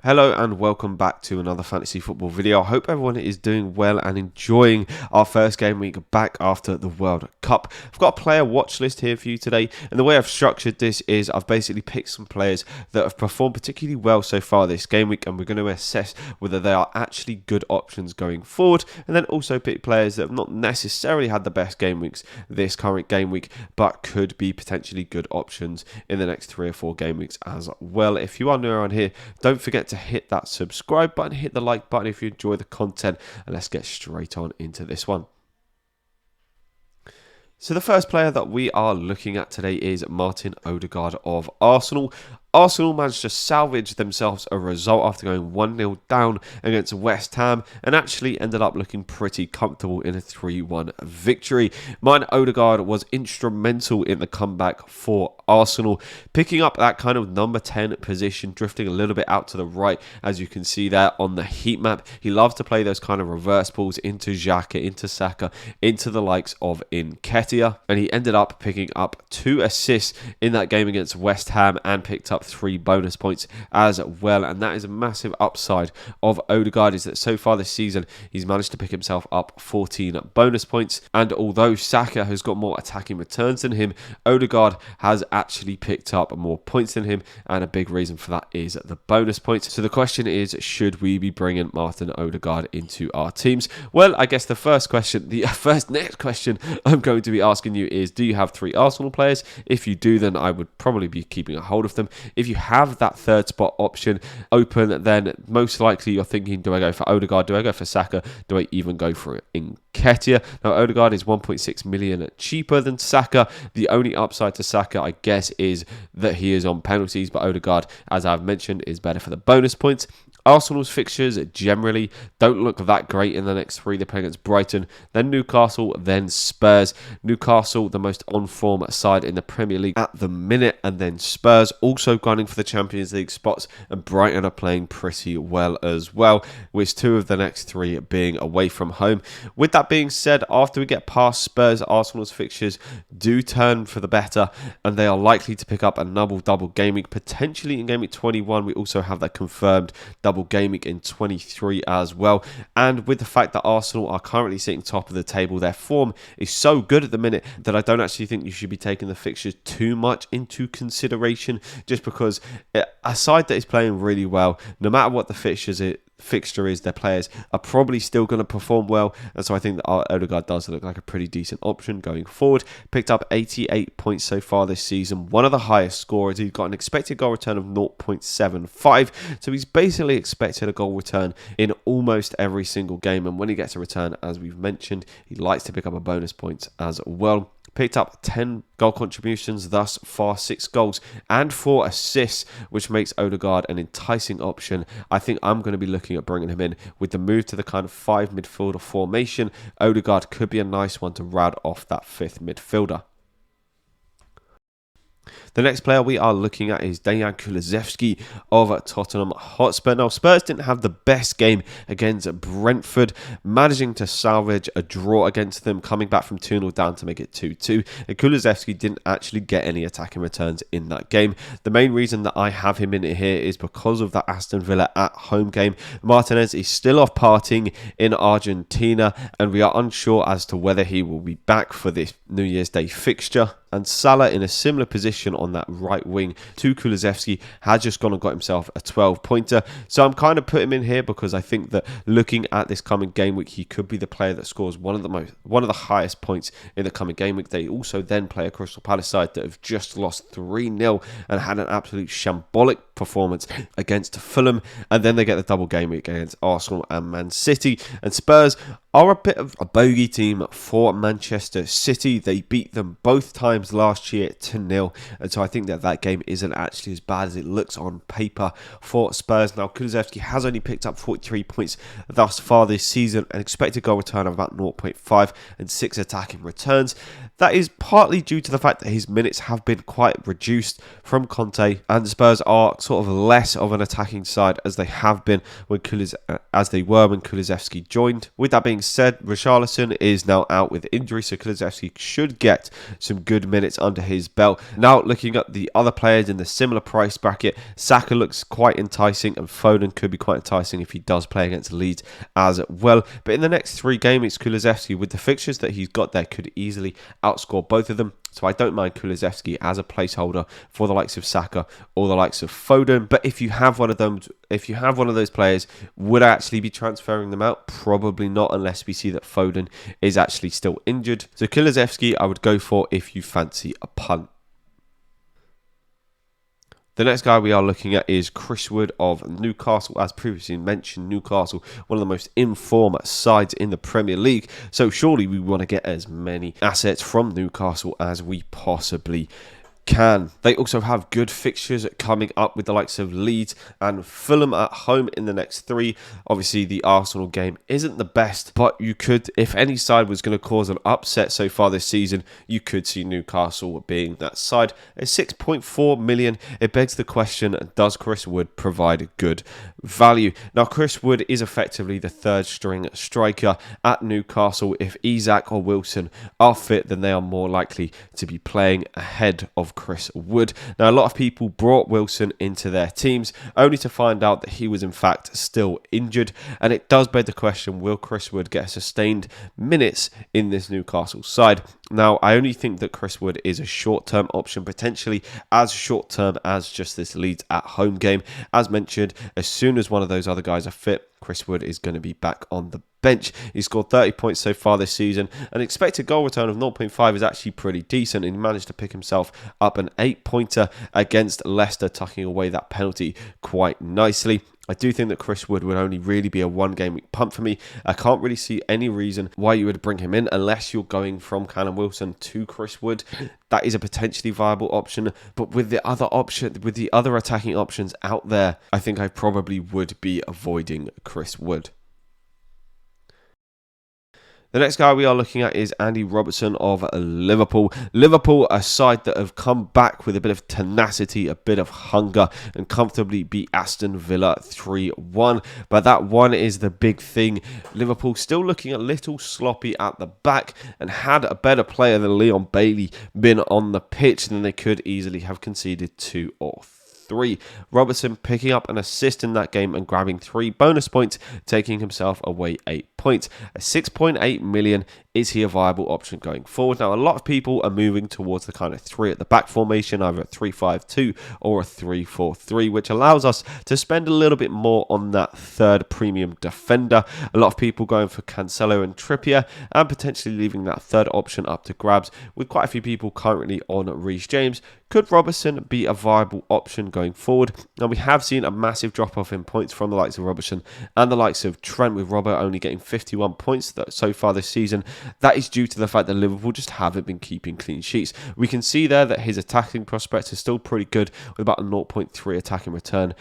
Hello and welcome back to another fantasy football video. I hope everyone is doing well and enjoying our first game week back after the World Cup. I've got a player watch list here for you today, and the way I've structured this is I've basically picked some players that have performed particularly well so far this game week, and we're going to assess whether they are actually good options going forward, and then also pick players that have not necessarily had the best game weeks this current game week, but could be potentially good options in the next 3 or 4 game weeks as well. If you are new around here, don't forget to hit that subscribe button, hit the like button if you enjoy the content, and let's get straight on into this one. So the first player that we are looking at today is Martin Odegaard of Arsenal. Arsenal managed to salvage themselves a result after going 1-0 down against West Ham and actually ended up looking pretty comfortable in a 3-1 victory. Martin Odegaard was instrumental in the comeback for Arsenal, picking up that kind of number 10 position, drifting a little bit out to the right, as you can see there on the heat map. He loves to play those kind of reverse balls into Xhaka, into Saka, into the likes of Nketiah, and he ended up picking up 2 assists in that game against West Ham and picked up 3 bonus points as well. And that is a massive upside of Odegaard, is that so far this season he's managed to pick himself up 14 bonus points, and although Saka has got more attacking returns than him, Odegaard has actually picked up more points than him, and a big reason for that is the bonus points. So the question is, should we be bringing Martin Odegaard into our teams? Well, I guess the next question I'm going to be asking you is, do you have 3 Arsenal players? If you do, then I would probably be keeping a hold of them. If you have that third spot option open, then most likely you're thinking, do I go for Odegaard? Do I go for Saka? Do I even go for Nketiah? Now, Odegaard is 1.6 million cheaper than Saka. The only upside to Saka, I guess, is that he is on penalties, but Odegaard, as I've mentioned, is better for the bonus points. Arsenal's fixtures generally don't look that great in the next 3. They play against Brighton, then Newcastle, then Spurs. Newcastle, the most on-form side in the Premier League at the minute, and then Spurs also gunning for the Champions League spots, and Brighton are playing pretty well as well, with 2 of the next 3 being away from home. With that being said, after we get past Spurs, Arsenal's fixtures do turn for the better, and they are likely to pick up another double game week, potentially in game week 21. We also have that confirmed double game week in 23 as well. And with the fact that Arsenal are currently sitting top of the table, their form is so good at the minute that I don't actually think you should be taking the fixtures too much into consideration, just because a side that is playing really well, no matter what the fixture is, their players are probably still going to perform well, and so I think that Odegaard does look like a pretty decent option going forward. Picked up 88 points so far this season, one of the highest scorers. He's got an expected goal return of 0.75, so he's basically expected a goal return in almost every single game, and when he gets a return, as we've mentioned, he likes to pick up a bonus points as well. Picked up 10 goal contributions thus far, 6 goals and 4 assists, which makes Odegaard an enticing option. I think I'm going to be looking at bringing him in with the move to the kind of 5 midfielder formation. Odegaard could be a nice one to round off that 5th midfielder. The next player we are looking at is Dejan Kulusevski of Tottenham Hotspur. Now, Spurs didn't have the best game against Brentford, managing to salvage a draw against them, coming back from 2-0 down to make it 2-2. And Kulusevski didn't actually get any attacking returns in that game. The main reason that I have him in here is because of that Aston Villa at home game. Martinez is still off partying in Argentina, and we are unsure as to whether he will be back for this New Year's Day fixture. And Salah, in a similar position on that right wing to Kulusevski, has just gone and got himself a 12-pointer. So I'm kind of putting him in here because I think that looking at this coming game week, he could be the player that scores one of the highest points in the coming game week. They also then play a Crystal Palace side that have just lost 3-0 and had an absolute shambolic performance against Fulham, and then they get the double game week against Arsenal and Man City. And Spurs are a bit of a bogey team for Manchester City. They beat them both times last year 2-0, and so I think that game isn't actually as bad as it looks on paper for Spurs. Now, Kulusevski has only picked up 43 points thus far this season, an expected goal return of about 0.5 and 6 attacking returns. That is partly due to the fact that his minutes have been quite reduced from Conte, and Spurs are sort of less of an attacking side as they have been when Kulusevski joined. With that being said, Richarlison is now out with injury, so Kulusevski should get some good minutes under his belt. Now Now, looking at the other players in the similar price bracket, Saka looks quite enticing, and Foden could be quite enticing if he does play against Leeds as well. But in the next 3 games, it's Kulusevski, with the fixtures that he's got there, could easily outscore both of them. So I don't mind Kulusevski as a placeholder for the likes of Saka or the likes of Foden. But if you have one of them, if you have one of those players, would I actually be transferring them out? Probably not, unless we see that Foden is actually still injured. So Kulusevski I would go for if you fancy a punt. The next guy we are looking at is Chris Wood of Newcastle. As previously mentioned, Newcastle, one of the most in-form sides in the Premier League. So surely we want to get as many assets from Newcastle as we possibly can. They also have good fixtures coming up with the likes of Leeds and Fulham at home in the next 3. Obviously, the Arsenal game isn't the best, but you could, if any side was going to cause an upset so far this season, you could see Newcastle being that side. At 6.4 million, it begs the question, does Chris Wood provide good value? Now, Chris Wood is effectively the 3rd string striker at Newcastle. If Isak or Wilson are fit, then they are more likely to be playing ahead of Chris Wood. Now, a lot of people brought Wilson into their teams only to find out that he was in fact still injured, and it does beg the question, will Chris Wood get sustained minutes in this Newcastle side? Now, I only think that Chris Wood is a short-term option, potentially as short-term as just this Leeds at home game. As mentioned, as soon as one of those other guys are fit, Chris Wood is going to be back on the bench. He scored 30 points so far this season. An expected goal return of 0.5 is actually pretty decent, and he managed to pick himself up an 8-pointer against Leicester, tucking away that penalty quite nicely. I do think that Chris Wood would only really be a 1-game week punt for me. I can't really see any reason why you would bring him in unless you're going from Callum Wilson to Chris Wood. That is a potentially viable option, but with the other attacking options out there, I think I probably would be avoiding Chris Wood. The next guy we are looking at is Andy Robertson of Liverpool. Liverpool, a side that have come back with a bit of tenacity, a bit of hunger, and comfortably beat Aston Villa 3-1. But that one is the big thing. Liverpool still looking a little sloppy at the back, and had a better player than Leon Bailey been on the pitch, then they could easily have conceded 2 or 3. Robertson picking up an assist in that game and grabbing 3 bonus points, taking himself away 8 points. At 6.8 million, is he a viable option going forward? Now, a lot of people are moving towards the kind of 3 at the back formation, either a 3-5-2 or a 3-4-3, which allows us to spend a little bit more on that 3rd premium defender. A lot of people going for Cancelo and Trippier, and potentially leaving that 3rd option up to grabs, with quite a few people currently on Reece James. Could Robertson be a viable option going forward? Now, we have seen a massive drop-off in points from the likes of Robertson and the likes of Trent, with Robert only getting 51 points so far this season. That is due to the fact that Liverpool just haven't been keeping clean sheets. We can see there that his attacking prospects are still pretty good, with about a 0.3 attacking return.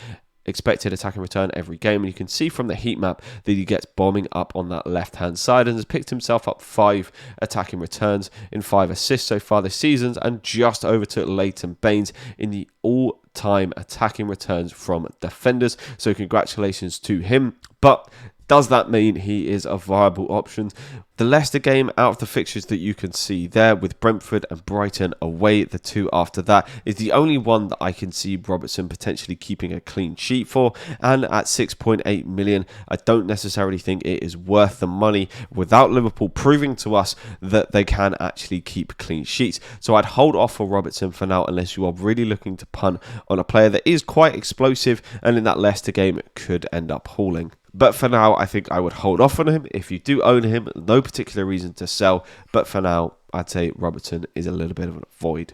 Expected attacking return every game, and you can see from the heat map that he gets bombing up on that left hand side and has picked himself up 5 attacking returns in 5 assists so far this season, and just overtook Leighton Baines in the all-time attacking returns from defenders. So congratulations to him. But does that mean he is a viable option? The Leicester game, out of the fixtures that you can see there, with Brentford and Brighton away, the 2 after that, is the only one that I can see Robertson potentially keeping a clean sheet for. And at 6.8 million, I don't necessarily think it is worth the money without Liverpool proving to us that they can actually keep clean sheets. So I'd hold off for Robertson for now, unless you are really looking to punt on a player that is quite explosive and in that Leicester game could end up hauling. But for now, I think I would hold off on him. If you do own him, no particular reason to sell. But for now, I'd say Robertson is a little bit of a void.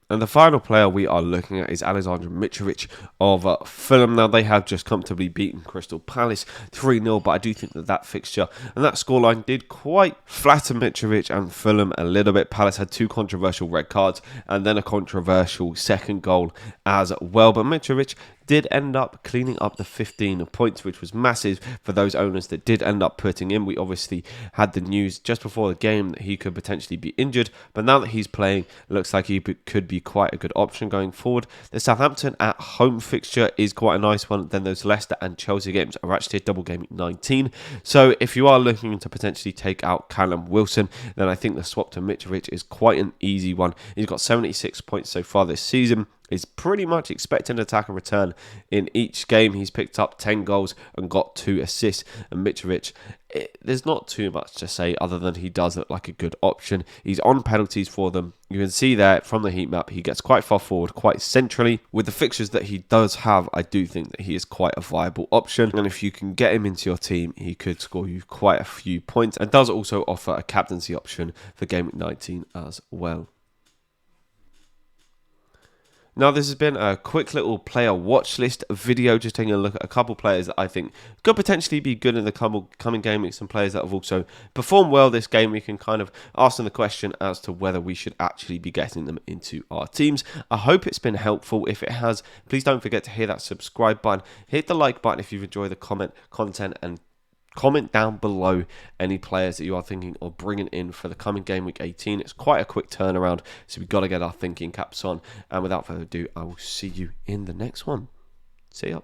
And the final player we are looking at is Alexander Mitrovic of Fulham. Now, they have just comfortably beaten Crystal Palace 3-0, but I do think that that fixture and that scoreline did quite flatter Mitrovic and Fulham a little bit. Palace had 2 controversial red cards and then a controversial second goal as well. But Mitrovic did end up cleaning up the 15 points, which was massive for those owners that did end up putting in. We obviously had the news just before the game that he could potentially be injured, but now that he's playing, it looks like he could be be quite a good option going forward. The Southampton at home fixture is quite a nice one. Then those Leicester and Chelsea games are actually a double game week 19. So if you are looking to potentially take out Callum Wilson, then I think the swap to Mitrovic is quite an easy one. He's got 76 points so far this season. He's pretty much expecting an attack and return in each game. He's picked up 10 goals and got 2 assists. And Mitrovic, there's not too much to say other than he does look like a good option. He's on penalties for them. You can see there from the heat map, he gets quite far forward, quite centrally. With the fixtures that he does have, I do think that he is quite a viable option. And if you can get him into your team, he could score you quite a few points. And does also offer a captaincy option for Game Week 19 as well. Now, this has been a quick little player watch list video, just taking a look at a couple players that I think could potentially be good in the coming game weeks, and players that have also performed well this game. We can kind of ask them the question as to whether we should actually be getting them into our teams. I hope it's been helpful. If it has, please don't forget to hit that subscribe button, hit the like button if you've enjoyed the content, and comment down below any players that you are thinking of bringing in for the coming game week 18. It's quite a quick turnaround, so we've got to get our thinking caps on. And without further ado, I will see you in the next one. See ya.